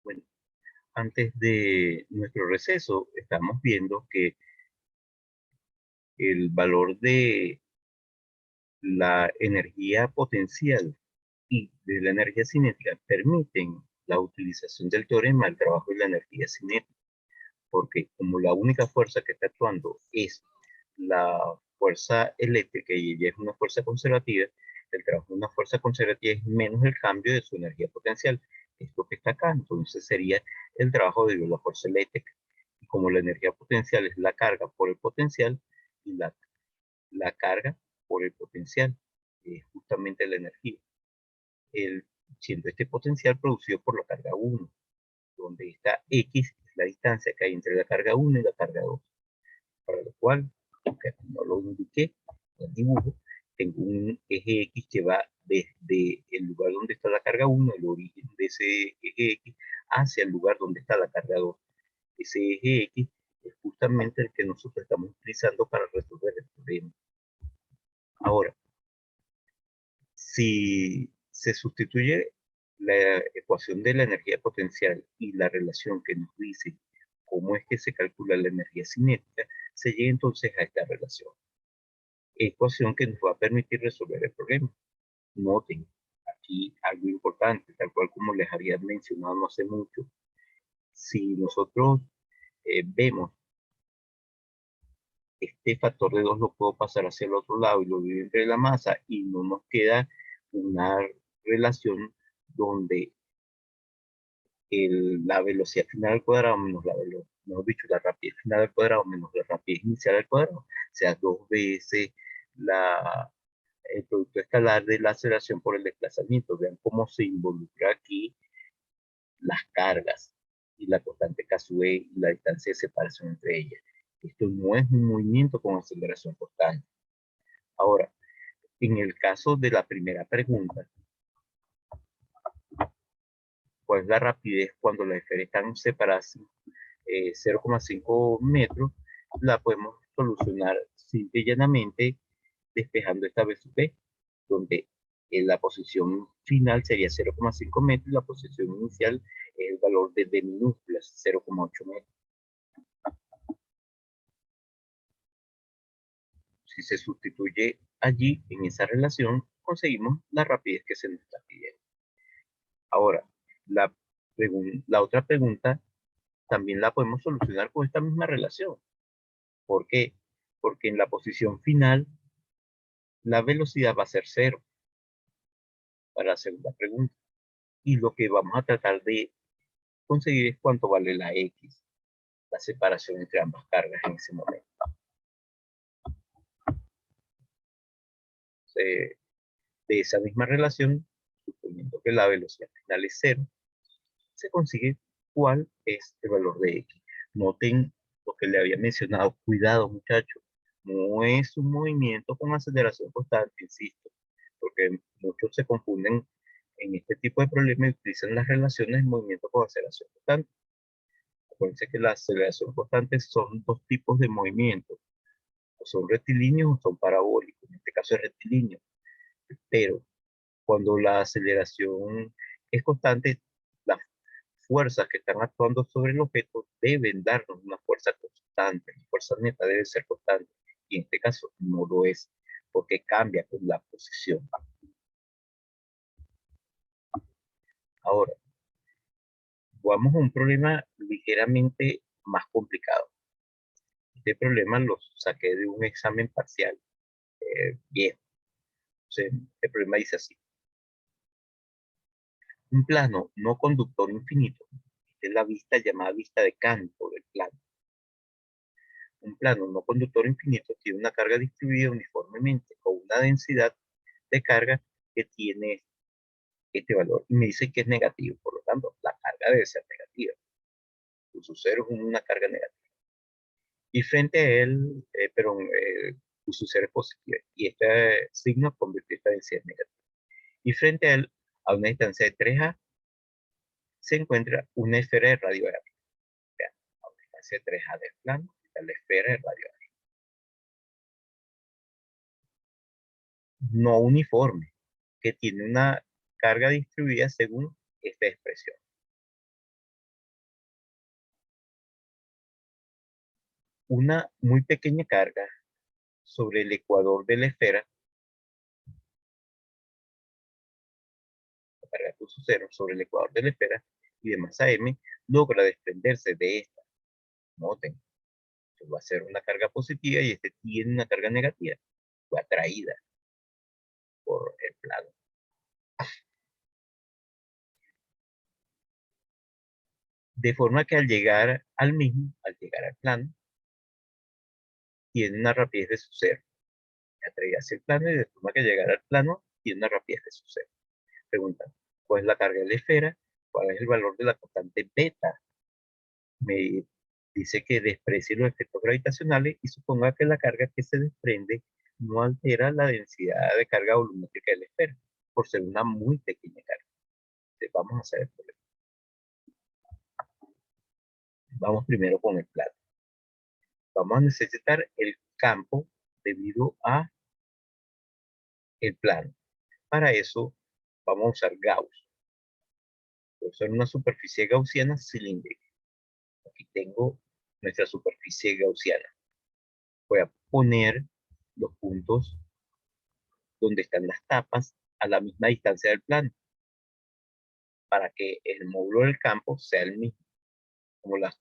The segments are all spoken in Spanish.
Bueno, antes de nuestro receso, estamos viendo que el valor de la energía potencial y de la energía cinética permiten la utilización del teorema del trabajo de la energía cinética, porque como la única fuerza que está actuando es la fuerza eléctrica y ella es una fuerza conservativa, el trabajo de una fuerza conservativa es menos el cambio de su energía potencial. Esto que está acá, entonces sería el trabajo de la fuerza eléctrica. Y como la energía potencial es la carga por el potencial, y la carga por el potencial, es justamente la energía. El, siendo este potencial producido por la carga 1, donde esta X es la distancia que hay entre la carga 1 y la carga 2, para lo cual, aunque no lo indiqué en el dibujo, tengo un eje X que va desde el lugar donde está la carga 1, el origen de ese eje X, hacia el lugar donde está la carga 2. Ese eje X es justamente el que nosotros estamos utilizando para resolver el problema. Ahora, si se sustituye la ecuación de la energía potencial y la relación que nos dice cómo es que se calcula la energía cinética, se llega entonces a esta relación. Ecuación que nos va a permitir resolver el problema. Noten aquí algo importante, tal cual como les había mencionado no hace mucho. Si nosotros vemos este factor de 2 lo puedo pasar hacia el otro lado y lo divido entre la masa y no nos queda una relación donde la velocidad final al cuadrado menos la velocidad, mejor dicho, la rapidez final al cuadrado menos la rapidez inicial al cuadrado, o sea, dos veces el producto escalar de la aceleración por el desplazamiento. Vean cómo se involucra aquí las cargas y la constante K sub e y la distancia de separación entre ellas. Esto no es un movimiento con aceleración constante. Ahora, en el caso de la primera pregunta, ¿cuál es la rapidez cuando las esferas están separadas 0,5 metros? La podemos solucionar simple y llanamente despejando esta B sub B, donde la posición final sería 0,5 metros y la posición inicial es el valor de D minúscula, 0,8 metros. Si se sustituye allí en esa relación, conseguimos la rapidez que se nos está pidiendo. Ahora, la, la otra pregunta también la podemos solucionar con esta misma relación. ¿Por qué? Porque en la posición final la velocidad va a ser cero para la segunda pregunta. Y lo que vamos a tratar de conseguir es cuánto vale la X, la separación entre ambas cargas en ese momento. De esa misma relación, suponiendo que la velocidad final es cero, se consigue cuál es el valor de X. Noten lo que le había mencionado, cuidado muchachos, no es un movimiento con aceleración constante, insisto, porque muchos se confunden en este tipo de problemas y utilizan las relaciones de movimiento con aceleración constante. Acuérdense que la aceleración constante son dos tipos de movimientos, o son rectilíneos o son parabólicos, en este caso es rectilíneo, pero cuando la aceleración es constante, las fuerzas que están actuando sobre el objeto deben darnos una fuerza constante, la fuerza neta debe ser constante, y en este caso no lo es, porque cambia con la posición. Ahora, vamos a un problema ligeramente más complicado. Este problema lo saqué de un examen parcial viejo. Entonces, el problema dice así: un plano no conductor infinito, esta es la vista llamada vista de campo del plano. Un plano no conductor infinito tiene una carga distribuida uniformemente con una densidad de carga que tiene este valor. Y me dice que es negativo, por lo tanto, la carga debe ser negativa. Su cero es una carga negativa. Y frente a él, su cero es positiva. Y este signo convierte esta densidad en negativa. Y frente a él, a una distancia de 3A, se encuentra una esfera de radio R. Vean, a una distancia de 3A del plano, está la esfera de radio R. No uniforme, que tiene una carga distribuida según esta expresión. una muy pequeña carga sobre el ecuador de la esfera, la carga puso cero sobre el ecuador de la esfera y de masa m, logra desprenderse de esta. Noten, que va a ser una carga positiva y este tiene una carga negativa, fue atraída por el plano. De forma que al llegar al mismo, al llegar al plano, tiene una rapidez de su cero. Atraída hacia el plano y de forma que al llegar al plano, tiene una rapidez de su cero. Pregunta, ¿cuál es la carga de la esfera? ¿Cuál es el valor de la constante beta? Me dice que desprecie los efectos gravitacionales y suponga que la carga que se desprende no altera la densidad de carga volumétrica de la esfera, por ser una muy pequeña carga. Entonces, vamos a hacer el problema. Vamos primero con el plano. Vamos a necesitar el campo debido a el plano. Para eso vamos a usar Gauss. Voy a usar una superficie gaussiana cilíndrica. Aquí tengo nuestra superficie gaussiana. Voy a poner los puntos donde están las tapas a la misma distancia del plano para que el módulo del campo sea el mismo. Como la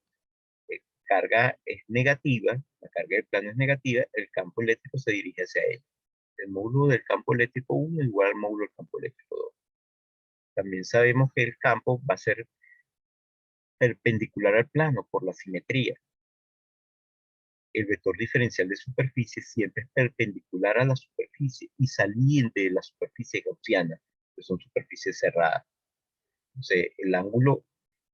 carga es negativa, la carga del plano es negativa, el campo eléctrico se dirige hacia ella. El módulo del campo eléctrico 1 es igual al módulo del campo eléctrico 2. También sabemos que el campo va a ser perpendicular al plano por la simetría. El vector diferencial de superficie siempre es perpendicular a la superficie y saliente de la superficie gaussiana, que son superficies cerradas. Entonces, el ángulo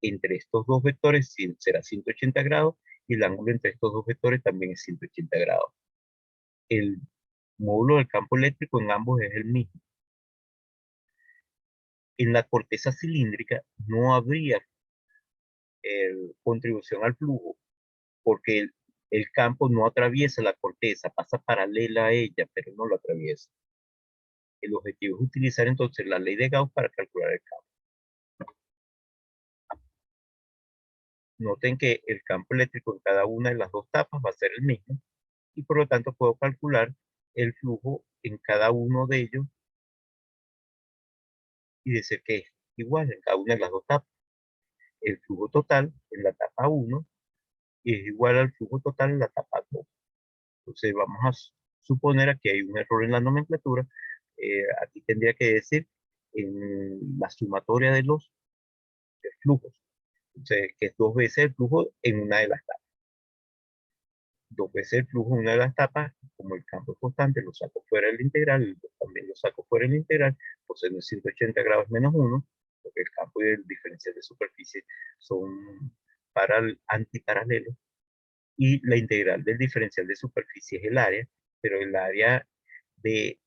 entre estos dos vectores será 180 grados y el ángulo entre estos dos vectores también es 180 grados. El módulo del campo eléctrico en ambos es el mismo. En la corteza cilíndrica no habría contribución al flujo porque el campo no atraviesa la corteza, pasa paralela a ella, pero no lo atraviesa. El objetivo es utilizar entonces la ley de Gauss para calcular el campo. Noten que el campo eléctrico en cada una de las dos tapas va a ser el mismo y por lo tanto puedo calcular el flujo en cada uno de ellos y decir que es igual en cada una de las dos tapas. El flujo total en la tapa 1 es igual al flujo total en la tapa 2. Entonces vamos a suponer aquí hay un error en la nomenclatura. Aquí tendría que decir en la sumatoria de los flujos. Entonces, que es dos veces el flujo en una de las tapas. Dos veces el flujo en una de las tapas, como el campo es constante, lo saco fuera del integral, también lo saco fuera del integral, pues en 180 grados menos 1, porque el campo y el diferencial de superficie son antiparalelos, y la integral del diferencial de superficie es el área, pero el área de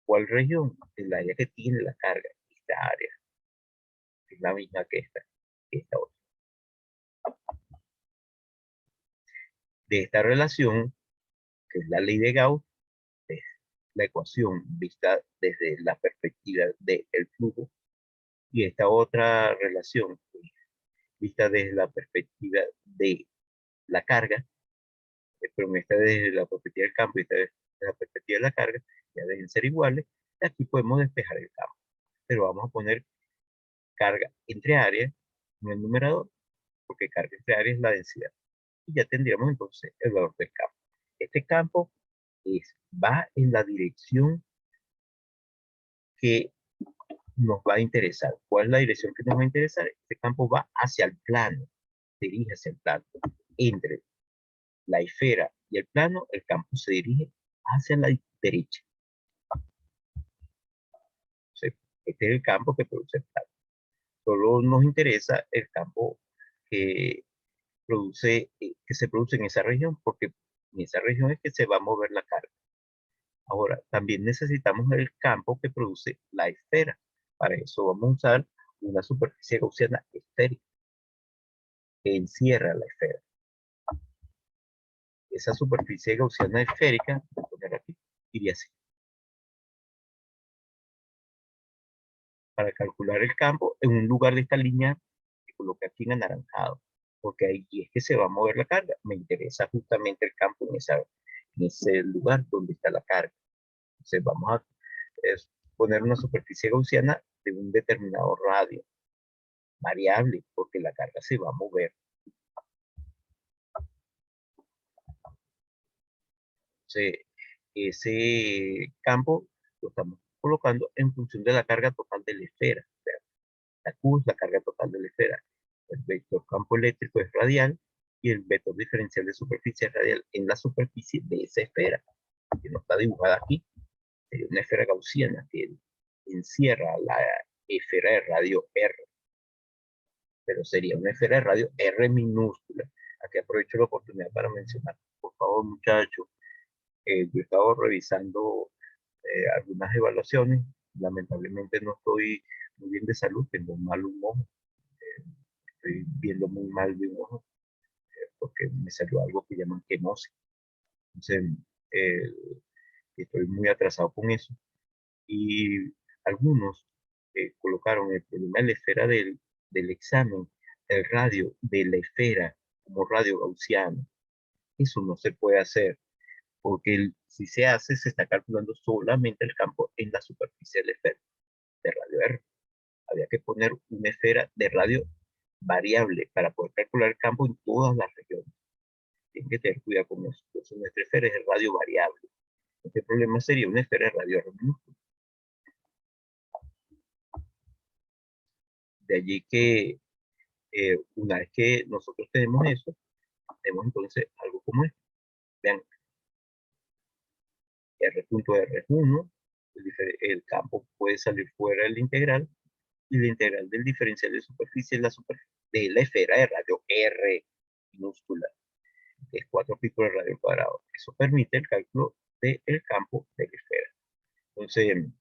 ¿cuál región? El área que tiene la carga, esta área, que es la misma que esta otra. De esta relación, que es la ley de Gauss, es la ecuación vista desde la perspectiva del flujo, y esta otra relación vista desde la perspectiva de la carga, pero esta desde la perspectiva del campo y esta desde la perspectiva de la carga, ya deben ser iguales, y aquí podemos despejar el campo. Pero vamos a poner carga entre áreas en el numerador, porque carga entre áreas es la densidad. Y ya tendríamos entonces el valor del campo. Este campo va en la dirección que nos va a interesar. ¿Cuál es la dirección que nos va a interesar? Este campo va hacia el plano, dirige hacia el plano. Entre la esfera y el plano, el campo se dirige hacia la derecha. Entonces, este es el campo que produce el plano. Solo nos interesa el campo que que se produce en esa región, porque en esa región es que se va a mover la carga. Ahora, también necesitamos el campo que produce la esfera. Para eso vamos a usar una superficie gaussiana esférica que encierra la esfera. Esa superficie gaussiana esférica, voy a poner aquí, iría así. Para calcular el campo, en un lugar de esta línea que coloqué aquí en anaranjado. porque ahí es que se va a mover la carga. Me interesa justamente el campo en ese lugar donde está la carga. Entonces vamos a poner una superficie gaussiana de un determinado radio, variable, porque la carga se va a mover. Entonces, ese campo lo estamos colocando en función de la carga total de la esfera. O sea, la Q es la carga total de la esfera. El vector campo eléctrico es radial y el vector diferencial de superficie es radial en la superficie de esa esfera, que no está dibujada aquí. Sería una esfera gaussiana que encierra la esfera de radio R, pero sería una esfera de radio R minúscula. Aquí aprovecho la oportunidad para mencionar, por favor, muchachos, yo he estado revisando algunas evaluaciones. Lamentablemente no estoy muy bien de salud, tengo un mal humor, estoy viendo muy mal de un ojo porque me salió algo que llaman quenosis. Entonces, eh, estoy muy atrasado con eso. Y algunos colocaron el problema de la esfera del examen, el radio de la esfera como radio gaussiano. Eso no se puede hacer, porque si se hace, se está calculando solamente el campo en la superficie de la esfera de radio R. Había que poner una esfera de radio variable para poder calcular el campo en todas las regiones. Tienen que tener cuidado con eso. Entonces, nuestra esfera es de radio variable. Este problema sería una esfera de radio R minúscula. De allí que una vez que nosotros tenemos eso, tenemos entonces algo como esto. Vean, R.R es 1, el campo puede salir fuera del integral, y la integral del diferencial de superficie es de la esfera de radio R minúscula, que es 4 picos de radio cuadrado. Eso permite el cálculo del campo de la esfera. Entonces,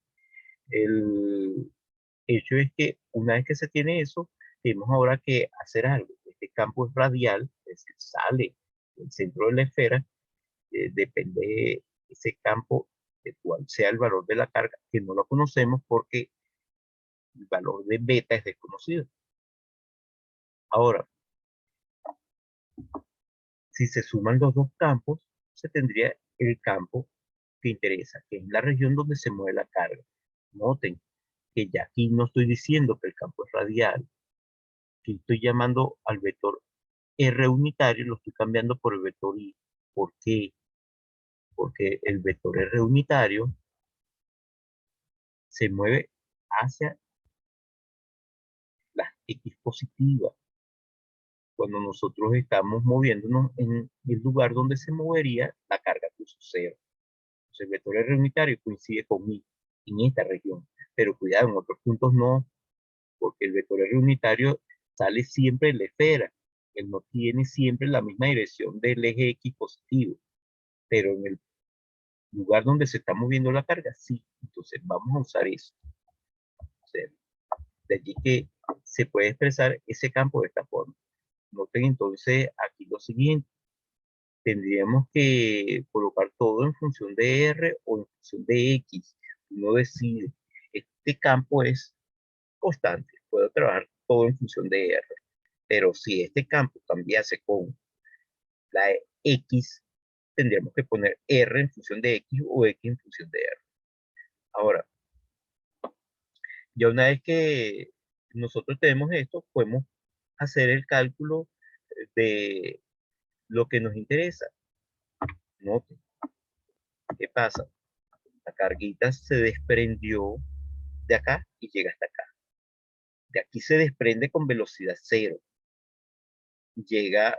el hecho es que una vez que se tiene eso, tenemos ahora que hacer algo. Este campo es radial, es decir, sale del centro de la esfera, depende de ese campo, de cuál sea el valor de la carga, que no lo conocemos porque el valor de beta es desconocido. Ahora, si se suman los dos campos, se tendría el campo que interesa, que es la región donde se mueve la carga. Noten que ya aquí no estoy diciendo que el campo es radial, que estoy llamando al vector R unitario, lo estoy cambiando por el vector I. ¿Por qué? Porque el vector R unitario se mueve hacia las X positivas. Cuando nosotros estamos moviéndonos en el lugar donde se movería la carga curso cero. Entonces, el vector R unitario coincide con I en esta región. Pero cuidado, en otros puntos no, porque el vector R unitario sale siempre de la esfera. Él no tiene siempre la misma dirección del eje X positivo, pero en el lugar donde se está moviendo la carga, sí. Entonces, vamos a usar eso. Entonces, de allí que se puede expresar ese campo de esta forma. Noten entonces aquí lo siguiente. Tendríamos que colocar todo en función de R o en función de X. Uno decide, este campo es constante, puedo trabajar todo en función de R. Pero si este campo cambiase con la X, tendríamos que poner R en función de X o X en función de R. Ahora, ya una vez que nosotros tenemos esto, podemos hacer el cálculo de lo que nos interesa. Noten, ¿qué pasa? La carguita se desprendió de acá y llega hasta acá. De aquí se desprende con velocidad cero. Llega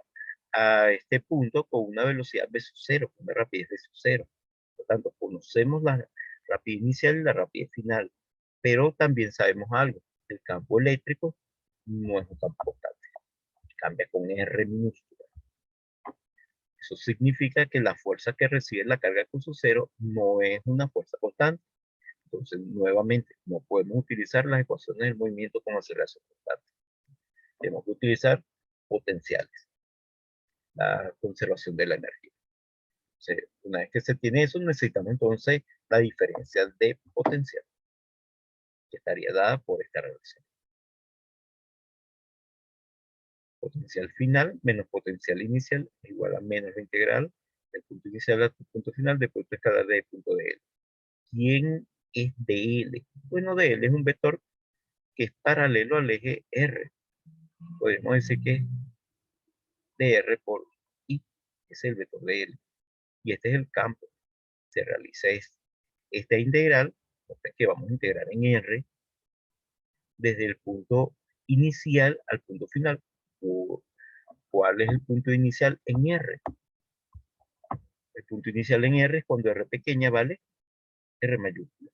a este punto con una velocidad v sub cero, con una rapidez v sub cero. Por lo tanto, conocemos la rapidez inicial y la rapidez final, pero también sabemos algo. El campo eléctrico no es un campo constante, cambia con R minúscula. Eso significa que la fuerza que recibe la carga curso cero no es una fuerza constante. Entonces, nuevamente, no podemos utilizar las ecuaciones del movimiento con aceleración constante. Tenemos que utilizar potenciales, la conservación de la energía. Entonces, una vez que se tiene eso, necesitamos entonces la diferencia de potencial, que estaría dada por esta relación. Potencial final menos potencial inicial es igual a menos la integral del punto inicial al punto final del punto escalar de punto de L. ¿Quién es dl? Bueno, dl es un vector que es paralelo al eje R. Podemos decir que es dr por I, es el vector de L. Y este es el campo. Se realiza esta integral, que vamos a integrar en R, desde el punto inicial al punto final. ¿Cuál es el punto inicial en R? El punto inicial en R es cuando R pequeña vale R mayúscula.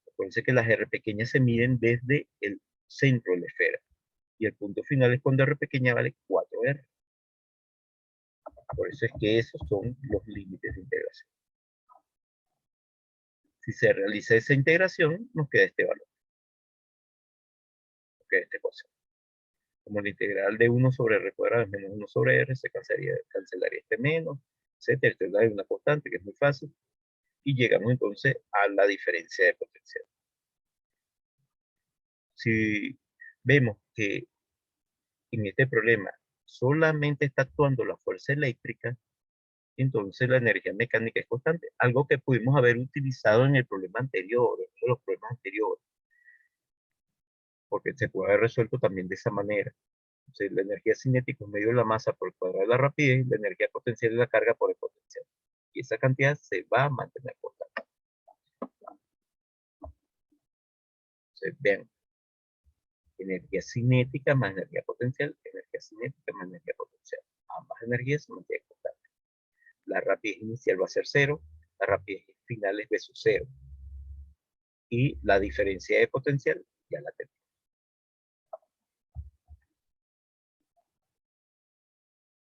Acuérdense que las R pequeñas se miden desde el centro de la esfera. Y el punto final es cuando R pequeña vale 4R. Por eso es que esos son los límites de integración. Si se realiza esa integración, nos queda este valor. Nos queda este coseno. Como la integral de 1 sobre R cuadrado es menos 1 sobre R, se cancelaría este menos, etcétera. Esta es una constante que es muy fácil. Y llegamos entonces a la diferencia de potencial. Si vemos que en este problema solamente está actuando la fuerza eléctrica, entonces la energía mecánica es constante, algo que pudimos haber utilizado en el problema anterior, en los problemas anteriores, porque se puede haber resuelto también de esa manera. Entonces, la energía cinética es medio de la masa por el cuadrado de la rapidez, la energía potencial es la carga por el potencial. Y esa cantidad se va a mantener constante. Entonces, vean, energía cinética más energía potencial, energía cinética más energía potencial. Ambas energías se mantienen constantes. La rapidez inicial va a ser 0, la rapidez final es B sub 0. Y la diferencia de potencial ya la tenemos.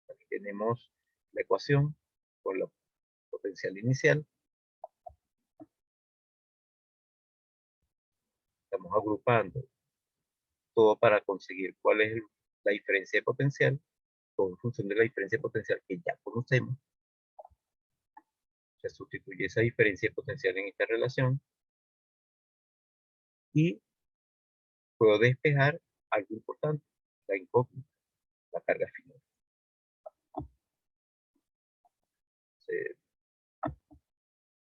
Aquí tenemos la ecuación con la potencial inicial. Estamos agrupando todo para conseguir cuál es la diferencia de potencial, todo en función de la diferencia de potencial que ya conocemos. Se sustituye esa diferencia de potencial en esta relación y puedo despejar algo importante, la incógnita, la carga final.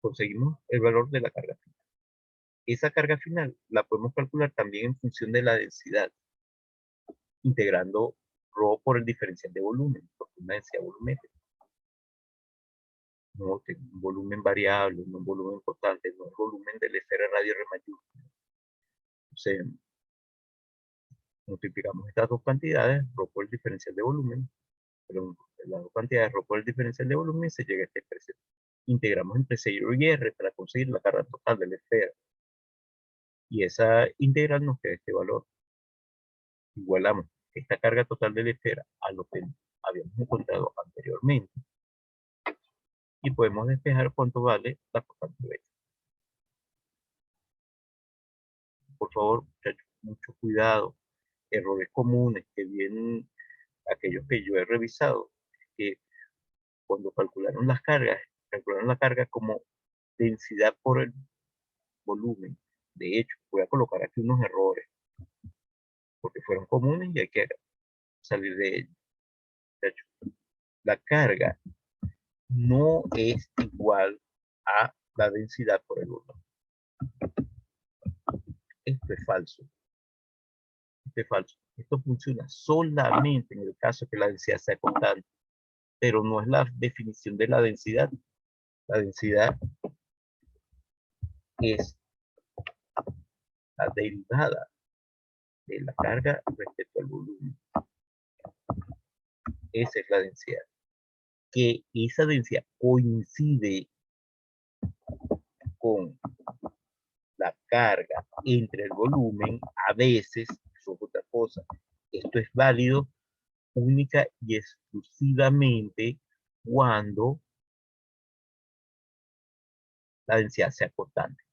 Conseguimos el valor de la carga final. Esa carga final la podemos calcular también en función de la densidad, integrando ρ por el diferencial de volumen, porque una densidad volumétrica. No un volumen variable, no un volumen constante, no el volumen de la esfera radio R mayúscula. Entonces, multiplicamos estas dos cantidades, ρ por el diferencial de volumen, pero las dos cantidades ρ por el diferencial de volumen, se llega a esta expresión. Integramos entre 0 y R para conseguir la carga total de la esfera. Y esa integral nos queda este valor. Igualamos esta carga total de la esfera a lo que habíamos encontrado anteriormente. Y podemos despejar cuánto vale la constante beta. Por favor, muchachos, mucho cuidado. Errores comunes que vienen, aquellos que yo he revisado, que cuando calcularon la carga como densidad por el volumen. De hecho, voy a colocar aquí unos errores, porque fueron comunes y hay que salir de ellos. Muchachos, la carga no es igual a la densidad por el volumen. Esto es falso. Esto es falso. Esto funciona solamente en el caso que la densidad sea constante, pero no es la definición de la densidad. La densidad es la derivada de la carga respecto al volumen. Esa es la densidad. Que esa densidad coincide con la carga entre el volumen, a veces, eso es otra cosa. Esto es válido única y exclusivamente cuando la densidad sea constante.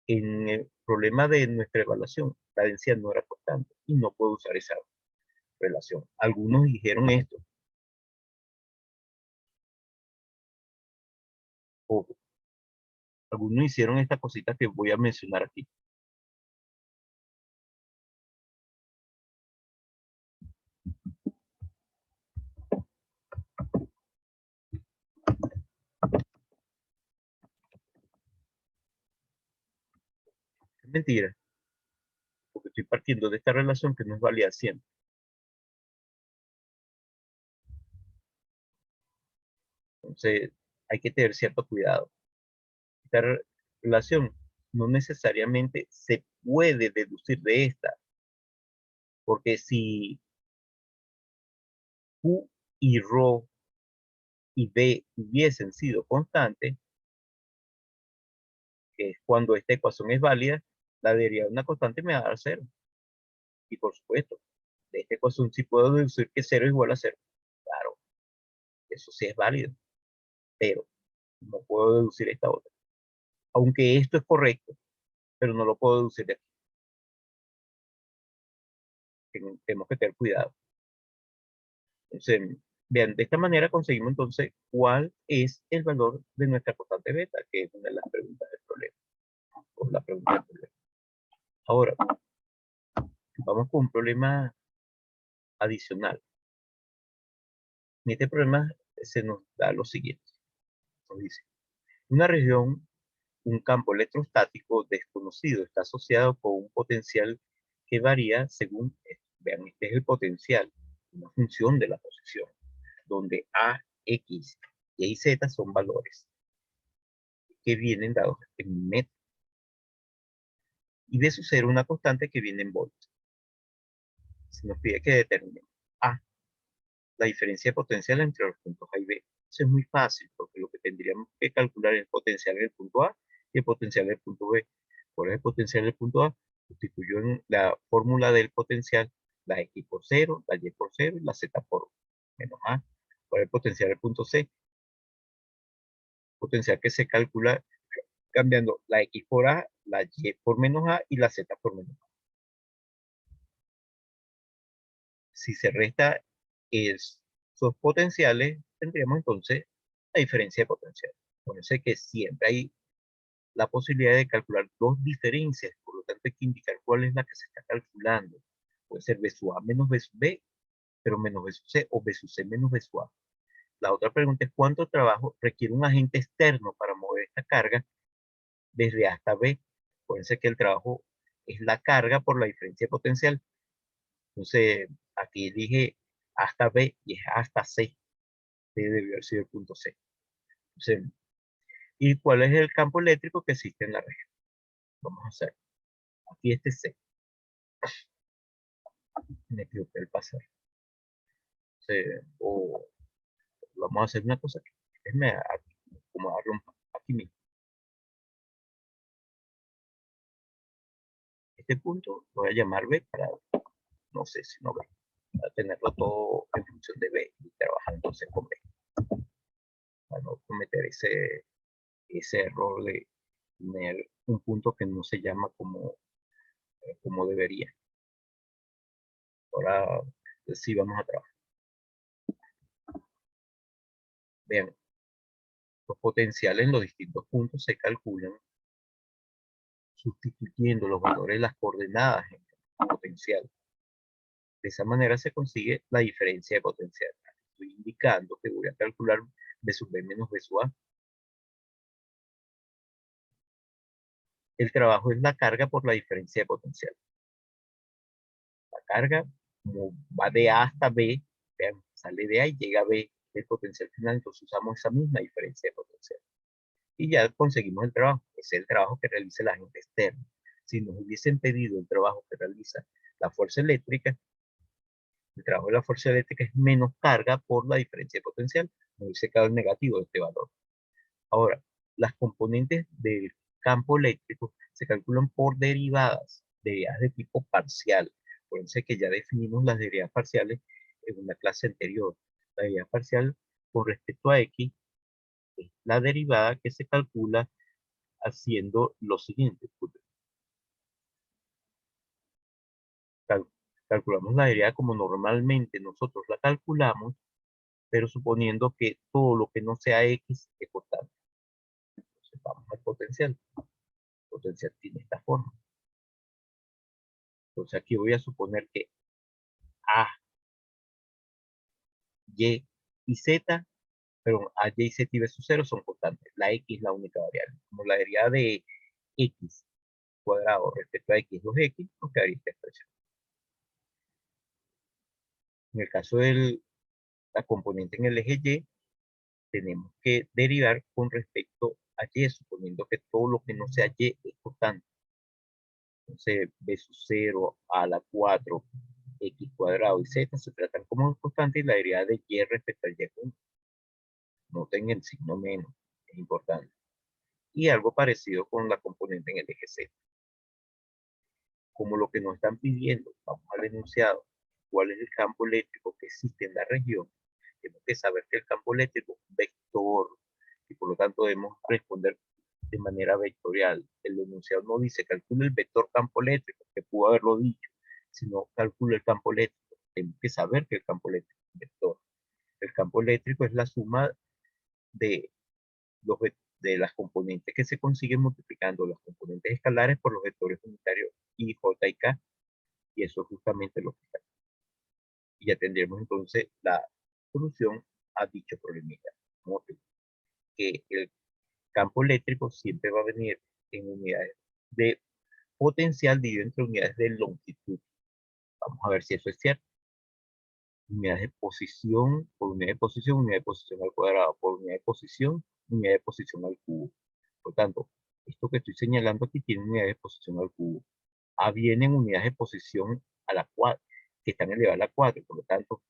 En el problema de nuestra evaluación, la densidad no era constante y no puedo usar esa relación. Algunos dijeron esto. Ojo, algunos hicieron esta cosita que voy a mencionar aquí. Mentira, porque estoy partiendo de esta relación que no es válida siempre. Entonces, hay que tener cierto cuidado. Esta relación no necesariamente se puede deducir de esta, porque si Q y ρ y B hubiesen sido constantes, que es cuando esta ecuación es válida, la derivada de una constante me va a dar cero. Y por supuesto, de esta ecuación sí puedo deducir que cero es igual a cero. Claro, eso sí es válido, pero no puedo deducir esta otra. Aunque esto es correcto, pero no lo puedo deducir de aquí. Tenemos que tener cuidado. Entonces, vean, de esta manera conseguimos entonces cuál es el valor de nuestra constante beta, que es una de las preguntas del problema, o la pregunta del problema. Ahora, vamos con un problema adicional. En este problema se nos da lo siguiente. Nos dice, una región, un campo electrostático desconocido está asociado con un potencial que varía según, vean, este es el potencial, una función de la posición, donde A, X, Y y Z son valores que vienen dados en metros. Y de su cero una constante que viene en voltios. Se nos pide que determinemos A, la diferencia de potencial entre los puntos A y B. Eso es muy fácil, porque lo que tendríamos que calcular es el potencial del punto A y el potencial del punto B. ¿Cuál es el potencial del punto A? Sustituyo en la fórmula del potencial la X por 0, la Y por 0 y la Z por menos A. ¿Cuál es el potencial del punto C? Potencial que se calcula cambiando la X por A, la Y por menos A y la Z por menos A. Si se resta esos potenciales, tendríamos entonces la diferencia de potencial. Acuérdense que siempre hay la posibilidad de calcular dos diferencias, por lo tanto hay que indicar cuál es la que se está calculando. Puede ser B sub A menos B sub B, pero menos B sub C, o B sub C menos B sub A. La otra pregunta es cuánto trabajo requiere un agente externo para mover esta carga desde A hasta B. Acuérdense que el trabajo es la carga por la diferencia de potencial. Entonces, aquí dije hasta B y es hasta C. C debió haber sido el punto C. Entonces, ¿y cuál es el campo eléctrico que existe en la región? Vamos a hacer. Aquí este C. Me equivoqué el pasar. O vamos a hacer una cosa aquí. Déjenme acomodarlo aquí mismo. Este punto lo voy a llamar B para, no sé si no B, para tenerlo todo en función de B y trabajar entonces con B. Para no cometer ese error de tener un punto que no se llama como debería. Ahora sí vamos a trabajar. Vean, los potenciales en los distintos puntos se calculan sustituyendo los valores de las coordenadas en el potencial. De esa manera se consigue la diferencia de potencial. Estoy indicando que voy a calcular B sub B menos B sub A. El trabajo es la carga por la diferencia de potencial. La carga, como va de A hasta B, vean, sale de A y llega a B el potencial final, entonces usamos esa misma diferencia de potencial. Y ya conseguimos el trabajo. Es el trabajo que realiza el agente externo. Si nos hubiesen pedido el trabajo que realiza la fuerza eléctrica, el trabajo de la fuerza eléctrica es menos carga por la diferencia de potencial. No hubiese quedado el negativo de este valor. Ahora, las componentes del campo eléctrico se calculan por derivadas de tipo parcial. Acuérdense que ya definimos las derivadas parciales en una clase anterior. La derivada parcial con respecto a X es la derivada que se calcula haciendo lo siguiente. Cal- Calculamos la derivada como normalmente nosotros la calculamos, pero suponiendo que todo lo que no sea X es constante. Entonces vamos al potencial. El potencial tiene esta forma. Entonces aquí voy a suponer que A, Y y Z, pero A, Y, Z y B sub 0 son constantes. La X es la única variable. Como la derivada de X cuadrado respecto a x 2x, nos quedaría esta expresión. En el caso de la componente en el eje y, tenemos que derivar con respecto a y, suponiendo que todo lo que no sea y es constante. Entonces, b sub 0 a la 4, x cuadrado y z se tratan como constantes y la derivada de y respecto al y1. Noten el signo menos, es importante. Y algo parecido con la componente en el eje z. Como lo que nos están pidiendo, vamos al enunciado, cuál es el campo eléctrico que existe en la región, tenemos que saber que el campo eléctrico es un vector y por lo tanto debemos responder de manera vectorial. El enunciado no dice calcule el vector campo eléctrico, que pudo haberlo dicho, sino calcule el campo eléctrico. Tenemos que saber que el campo eléctrico es un vector. El campo eléctrico es la suma de, de las componentes que se consiguen multiplicando los componentes escalares por los vectores unitarios I, J y K, y eso es justamente lo que está. Y ya tendremos entonces la solución a dicho problemita. Noten que el campo eléctrico siempre va a venir en unidades de potencial dividido entre unidades de longitud. Vamos a ver si eso es cierto. Unidades de posición por unidad de posición al cuadrado, por unidad de posición al cubo. Por tanto, esto que estoy señalando aquí tiene unidades de posición al cubo. Vienen unidades de posición a la 4, que están elevadas a la 4, por lo tanto,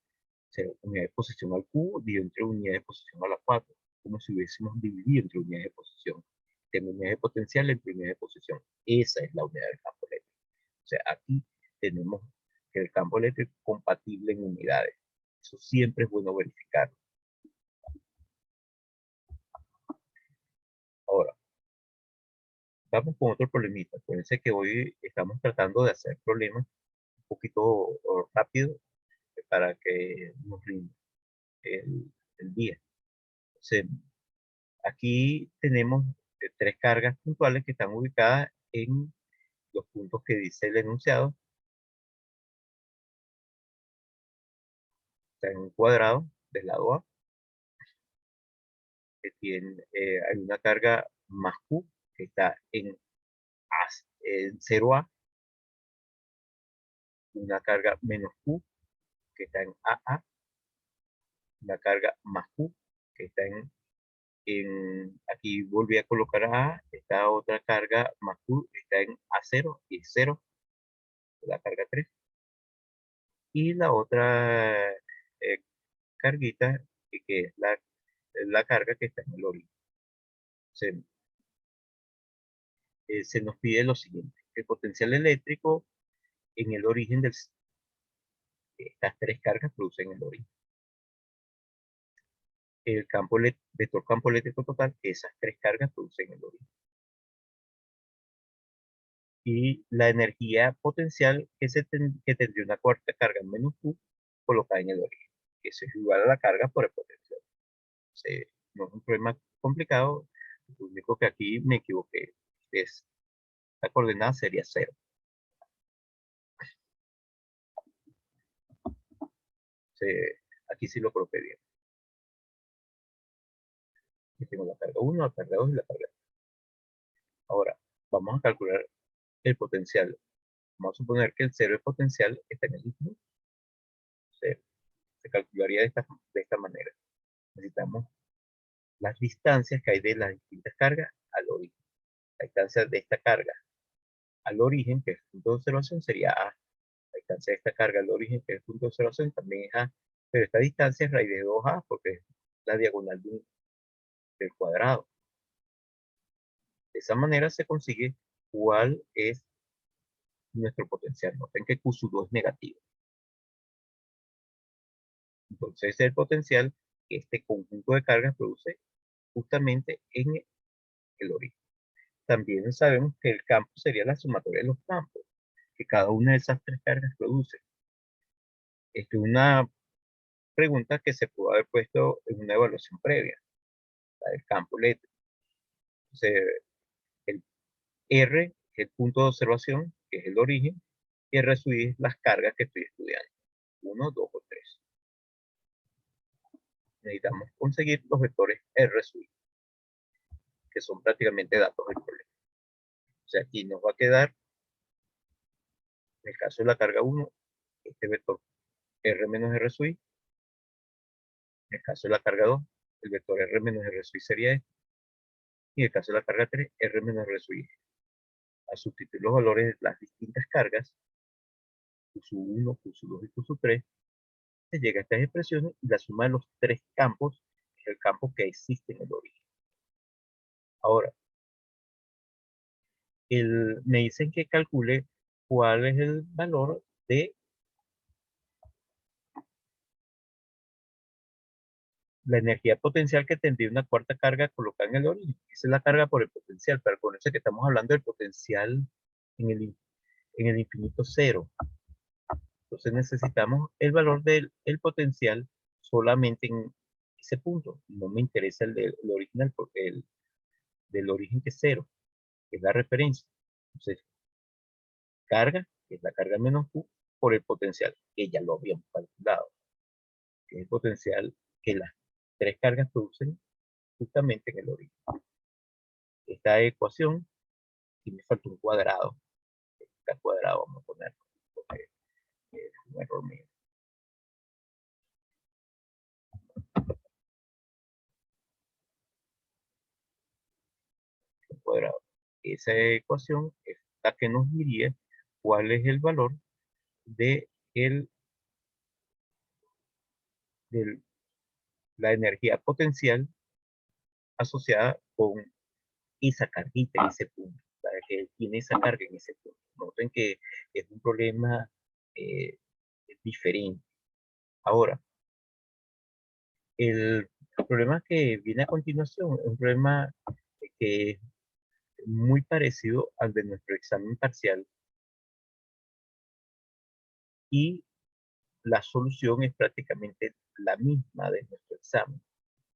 unidad de posición al cubo dividido entre unidad de posición a la 4, como si hubiésemos dividido entre unidades de posición. Tenemos unidad de potencial entre unidad de posición. Esa es la unidad del campo eléctrico. O sea, aquí tenemos que el campo eléctrico es compatible en unidades. Eso siempre es bueno verificarlo. Ahora, vamos con otro problemita. Acuérdense que hoy estamos tratando de hacer problemas un poquito rápido para que nos rinda el día. Entonces, aquí tenemos tres cargas puntuales que están ubicadas en los puntos que dice el enunciado. Está en un cuadrado del lado A, que tiene, hay una carga más Q que está en 0A, una carga menos Q que está en AA, una carga más Q que está aquí volví a colocar A, esta otra carga más Q está en A0 y 0, la carga 3. Y la otra carguita, que es la carga que está en el origen. Se nos pide lo siguiente: el potencial eléctrico en el origen de estas tres cargas producen el origen. El vector campo eléctrico total, esas tres cargas producen el origen. Y la energía potencial que tendría una cuarta carga menos Q colocada en el origen. Eso es igual a la carga por el potencial. No es un problema complicado. Lo único que aquí me equivoqué es la coordenada sería 0. Aquí sí lo coloqué bien. Aquí tengo la carga 1, la carga 2 y la carga 3. Ahora, vamos a calcular el potencial. Vamos a suponer que el cero de potencial está en el mismo. Se calcularía de esta manera. Necesitamos las distancias que hay de las distintas cargas al origen. La distancia de esta carga al origen, que es el punto de observación, sería A. La distancia de esta carga al origen, que es el punto de observación, también es A. Pero esta distancia es raíz de 2A, porque es la diagonal del cuadrado. De esa manera se consigue cuál es nuestro potencial. Noten que Q sub 2 es negativo. Entonces el potencial que este conjunto de cargas produce justamente en el origen. También sabemos que el campo sería la sumatoria de los campos que cada una de esas tres cargas produce. Esta es una pregunta que se pudo haber puesto en una evaluación previa, la del campo eléctrico. Entonces, el R es el punto de observación, que es el origen, y R sub I es las cargas que estoy estudiando. 1, 2 o 3. Necesitamos conseguir los vectores R sub I, que son prácticamente datos del problema. O sea, aquí nos va a quedar, en el caso de la carga 1, este vector R menos R sub I. En el caso de la carga 2, el vector R menos R sub I sería este. Y en el caso de la carga 3, R menos R sub I. A sustituir los valores de las distintas cargas, Q sub 1, Q sub 2 y Q sub 3, se llega a estas expresiones y la suma de los tres campos es el campo que existe en el origen. Ahora, me dicen que calcule cuál es el valor de la energía potencial que tendría una cuarta carga colocada en el origen. Esa es la carga por el potencial, pero acuérdense que estamos hablando del potencial en el infinito cero. Entonces necesitamos el valor del potencial solamente en ese punto. No me interesa el original, porque el del origen que es cero, que es la referencia. Entonces, carga, que es la carga menos Q, por el potencial, que ya lo habíamos calculado, que es el potencial que las tres cargas producen justamente en el origen. Esta ecuación, y me falta un cuadrado, está cuadrado, vamos a ponerlo, porque es un error mío. Un cuadrado. Esa ecuación es la que nos diría cuál es el valor de, de la energía potencial asociada con esa carguita en ese punto, ¿sabes? Que tiene esa carga en ese punto. Noten que es un problema eh, diferente. Ahora, el problema que viene a continuación es un problema que es muy parecido al de nuestro examen parcial y la solución es prácticamente la misma de nuestro examen.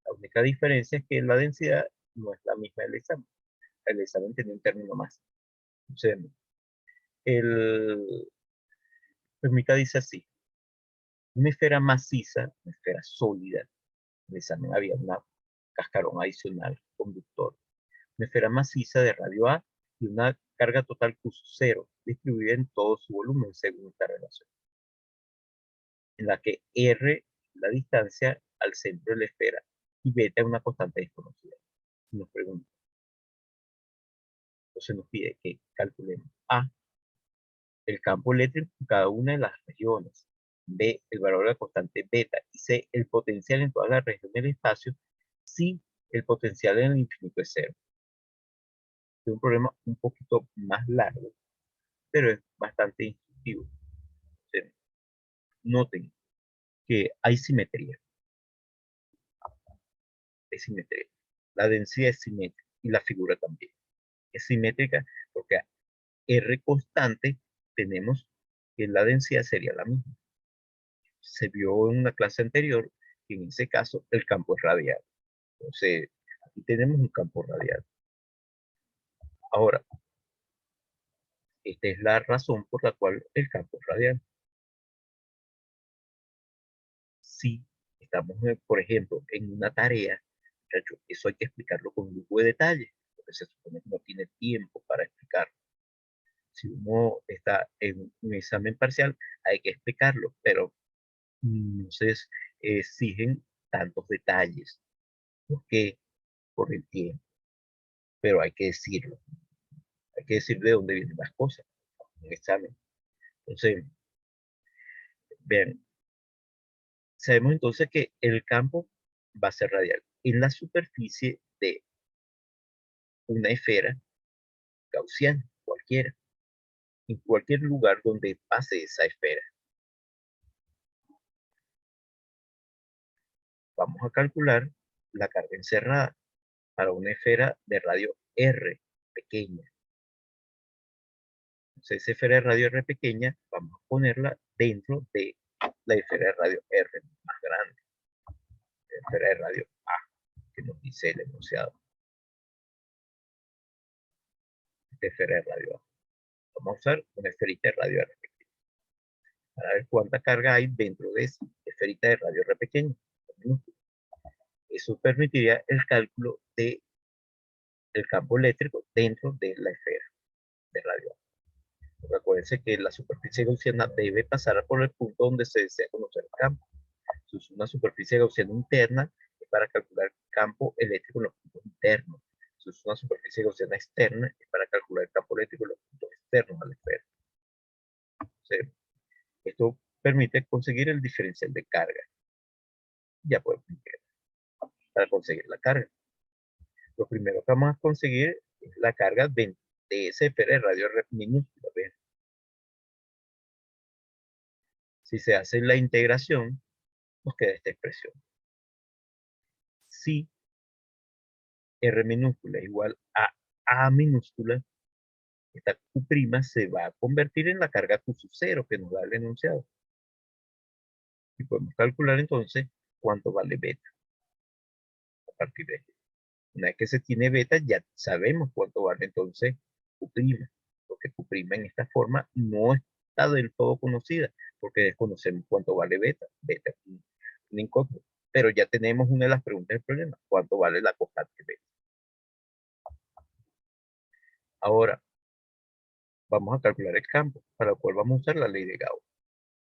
La única diferencia es que la densidad no es la misma del examen. El examen tiene un término más. Entonces, el Fermita dice así: una esfera maciza, una esfera sólida, en el examen había una cascarón adicional conductor, una esfera maciza de radio A y una carga total Q0 distribuida en todo su volumen según esta relación, en la que R es la distancia al centro de la esfera y beta es una constante desconocida. Nos pregunta, entonces nos pide que calculemos A, el campo eléctrico en cada una de las regiones, B, el valor de la constante beta, y C, el potencial en todas las regiones del espacio, si el potencial en el infinito es cero. Es un problema un poquito más largo, pero es bastante intuitivo. Noten que hay simetría. Es simetría. La densidad es simétrica y la figura también. Es simétrica porque a R constante tenemos que la densidad sería la misma. Se vio en una clase anterior que en ese caso el campo es radial. Entonces, aquí tenemos un campo radial. Ahora, esta es la razón por la cual el campo es radial. Si estamos, por ejemplo, en una tarea, muchachos, eso hay que explicarlo con lujo de detalle, porque se supone que no tiene tiempo para explicarlo. Si uno está en un examen parcial, hay que explicarlo, pero no se exigen tantos detalles. ¿Por qué? Por el tiempo. Pero hay que decirlo. Hay que decir de dónde vienen las cosas en un examen. Entonces, vean, sabemos entonces que el campo va a ser radial en la superficie de una esfera gaussiana, cualquiera, en cualquier lugar donde pase esa esfera. Vamos a calcular la carga encerrada para una esfera de radio R pequeña. Entonces, esa esfera de radio R pequeña, vamos a ponerla dentro de la esfera de radio R más grande, la esfera de radio A, que nos dice el enunciado. Esta esfera de radio A. Vamos a usar una esferita de radio R pequeña para ver cuánta carga hay dentro de esa esferita de radio R pequeña. Eso permitiría el cálculo del campo eléctrico dentro de la esfera. de radio. Recuerden que la superficie gaussiana debe pasar por el punto donde se desea conocer el campo. Entonces, una superficie gaussiana interna es para calcular el campo eléctrico en los puntos internos. Entonces, una superficie gaussiana externa es para calcular el campo eléctrico en los puntos externos a la esfera. Entonces, esto permite conseguir el diferencial de carga. Ya podemos integrar para conseguir la carga. Lo primero que vamos a conseguir es la carga de esa esfera de radio minúscula. ¿Ven? Si se hace la integración, nos queda esta expresión. Si R minúscula es igual a A minúscula, esta Q' se va a convertir en la carga Q sub 0 que nos da el enunciado. Y podemos calcular entonces cuánto vale beta a partir de aquí. Una vez que se tiene beta, ya sabemos cuánto vale entonces Q', porque Q' en esta forma no está del todo conocida, porque desconocemos cuánto vale beta. Beta es un incógnito. Pero ya tenemos una de las preguntas del problema, ¿cuánto vale la constante beta? Ahora, vamos a calcular el campo, para lo cual vamos a usar la ley de Gauss.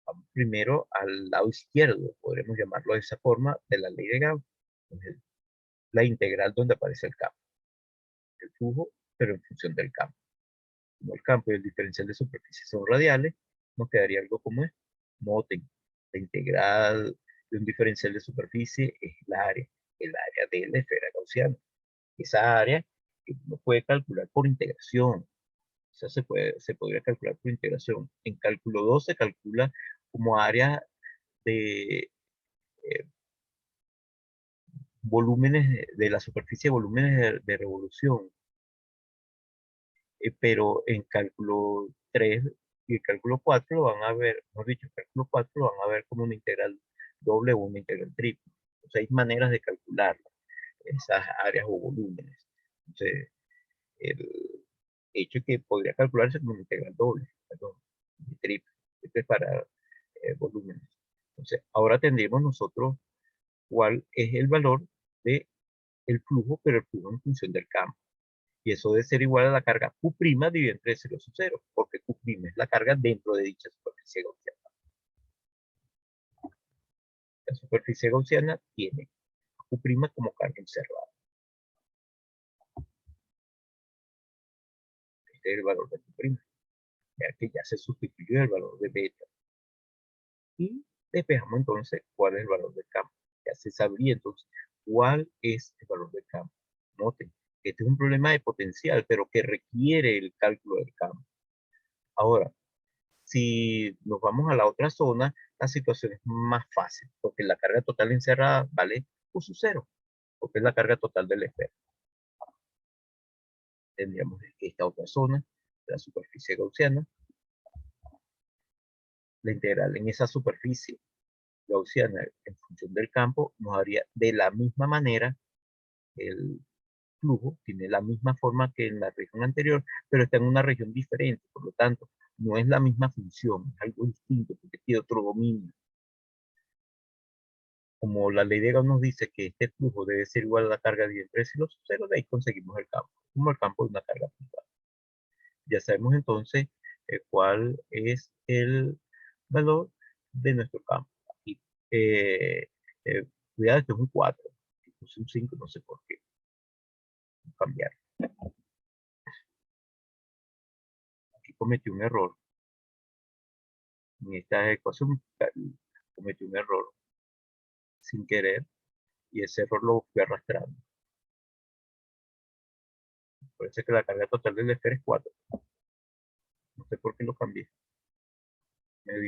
Vamos primero al lado izquierdo, podremos llamarlo de esa forma, de la ley de Gauss. Entonces, la integral donde aparece el campo. El flujo, pero en función del campo. Como el campo y el diferencial de superficie son radiales, nos quedaría algo como esto. Noten, la integral de un diferencial de superficie es el área de la esfera gaussiana. Esa área que uno puede calcular por integración. O sea, se podría calcular por integración. En cálculo 2 se calcula como área de volúmenes de la superficie, volúmenes de revolución. Pero en cálculo 3 y el cálculo 4 lo van a ver, mejor dicho, el cálculo 4 lo van a ver como una integral doble o una integral triple. O sea, hay maneras de calcular esas áreas o volúmenes. Entonces, el hecho que podría calcularse como una integral doble, perdón, triple, triple para volúmenes. Entonces, ahora tendríamos nosotros cuál es el valor del flujo, pero el flujo en función del campo. Y eso debe ser igual a la carga Q' dividido entre 0 sub 0, porque Q' es la carga dentro de dicha superficie gaussiana. La superficie gaussiana tiene Q' como carga encerrada. Este es el valor de Q'. Ya que ya se sustituyó el valor de beta. Y despejamos entonces cuál es el valor del campo. Ya se sabría entonces cuál es el valor del campo. Noten, este es un problema de potencial, pero que requiere el cálculo del campo. Ahora, si nos vamos a la otra zona, la situación es más fácil, porque la carga total encerrada vale Q sub 0, porque es la carga total de la esfera. Tendríamos esta otra zona, la superficie gaussiana. La integral en esa superficie gaussiana en función del campo nos haría de la misma manera el flujo, tiene la misma forma que en la región anterior, pero está en una región diferente, por lo tanto, no es la misma función, es algo distinto, porque tiene otro dominio. Como la ley de Gauss nos dice que este flujo debe ser igual a la carga de entre y los ceros, de ahí conseguimos el campo, como el campo de una carga puntual. Ya sabemos entonces cuál es el valor de nuestro campo. Aquí, cuidado, esto es un 4, puse un 5, no sé por qué. Voy a cambiar. Aquí cometí un error. En esta ecuación cometí un error sin querer y ese error lo fui arrastrando. Parece que la carga total del esfera es 4. No sé por qué lo cambié.